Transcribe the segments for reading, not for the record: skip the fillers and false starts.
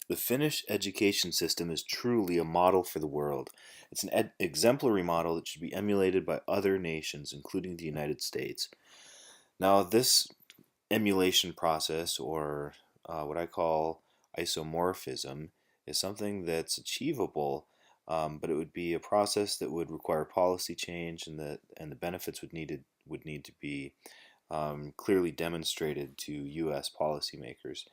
The Finnish education system is truly a model for the world. It's an exemplary model that should be emulated by other nations, including the United States. Now, this emulation process, or what I call isomorphism, is something that's achievable, but it would be a process that would require policy change, and the benefits would need to be clearly demonstrated to U.S. policymakers.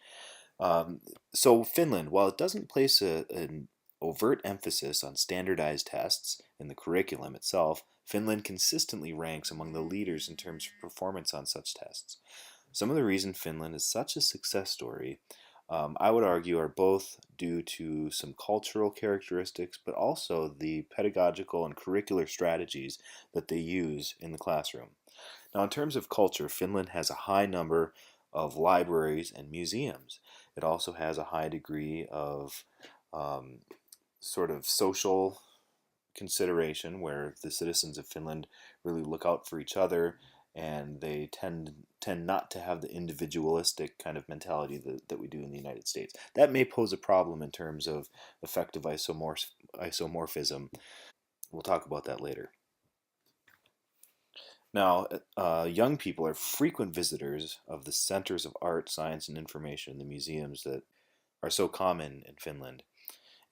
Um, so Finland, while it doesn't place an overt emphasis on standardized tests in the curriculum itself, Finland consistently ranks among the leaders in terms of performance on such tests. Some of the reason Finland is such a success story, I would argue, are both due to some cultural characteristics, but also the pedagogical and curricular strategies that they use in the classroom. Now, in terms of culture, Finland has a high number of libraries and museums. It also has a high degree of um, sort of social consideration where the citizens of Finland really look out for each other, and they tend not to have the individualistic kind of mentality that we do in the United States. That may pose a problem in terms of effective isomorphism. We'll talk about that later. Now, young people are frequent visitors of the centers of art, science, and information, the museums that are so common in Finland.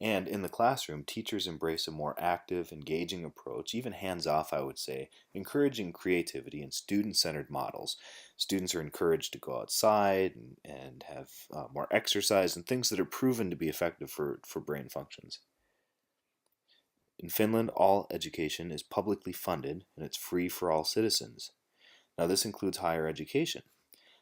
And in the classroom, teachers embrace a more active, engaging approach, even hands off, I would say, encouraging creativity and student centered models. Students are encouraged to go outside and have more exercise and things that are proven to be effective for brain functions. In Finland, all education is publicly funded and it's free for all citizens. Now, this includes higher education.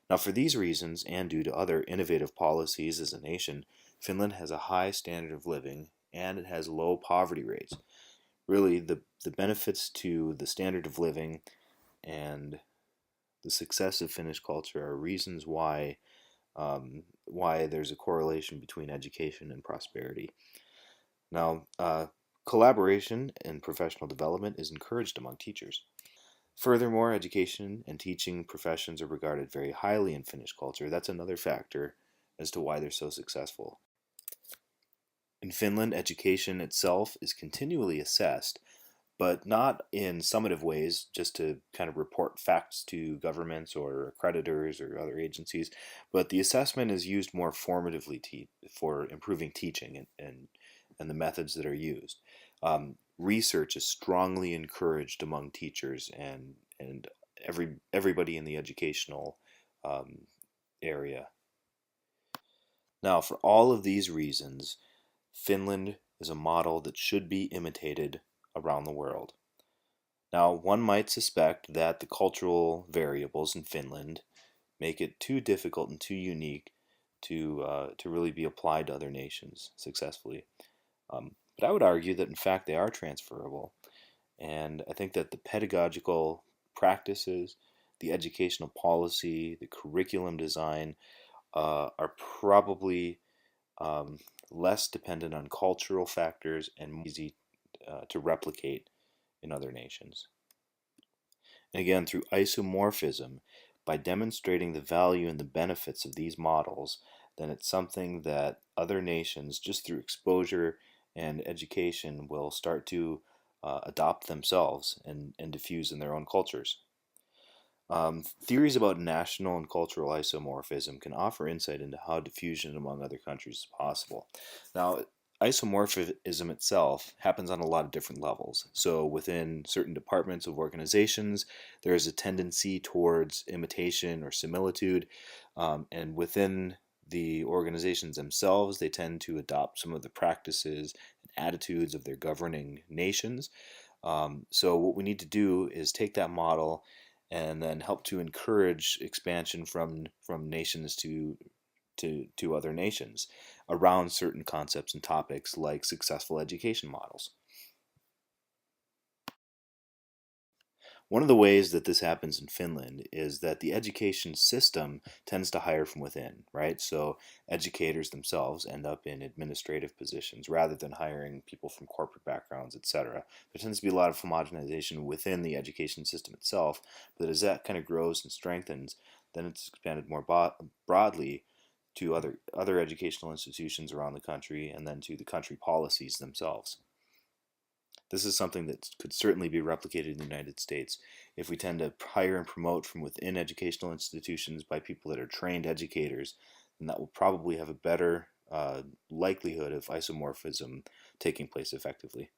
Now, for these reasons, and due to other innovative policies as a nation, Finland has a high standard of living and it has low poverty rates. Really, the benefits to the standard of living and the success of Finnish culture are reasons why there's a correlation between education and prosperity. Now, collaboration and professional development is encouraged among teachers. Furthermore, education and teaching professions are regarded very highly in Finnish culture. That's another factor as to why they're so successful. In Finland, education itself is continually assessed, but not in summative ways, just to kind of report facts to governments or creditors or other agencies. But the assessment is used more formatively for improving teaching and the methods that are used. Research is strongly encouraged among teachers and everybody in the educational um, area. Now, for all of these reasons, Finland is a model that should be imitated around the world. Now, one might suspect that the cultural variables in Finland make it too difficult and too unique to really be applied to other nations successfully. But I would argue that in fact they are transferable, and I think that the pedagogical practices, the educational policy, the curriculum design are probably um, less dependent on cultural factors and easy to replicate in other nations. And again, through isomorphism, by demonstrating the value and the benefits of these models, then it's something that other nations, just through exposure and education, will start to adopt themselves and diffuse in their own cultures. Theories about national and cultural isomorphism can offer insight into how diffusion among other countries is possible. Now, isomorphism itself happens on a lot of different levels. So, within certain departments of organizations, there is a tendency towards imitation or similitude, and within the organizations themselves, they tend to adopt some of the practices and attitudes of their governing nations. So, what we need to do is take that model and then help to encourage expansion from nations to other nations around certain concepts and topics like successful education models. One of the ways that this happens in Finland is that the education system tends to hire from within, right? So educators themselves end up in administrative positions rather than hiring people from corporate backgrounds, etc. There tends to be a lot of homogenization within the education system itself, but as that kind of grows and strengthens, then it's expanded more broadly to other educational institutions around the country, and then to the country policies themselves. This is something that could certainly be replicated in the United States. If we tend to hire and promote from within educational institutions by people that are trained educators, then that will probably have a better likelihood of isomorphism taking place effectively.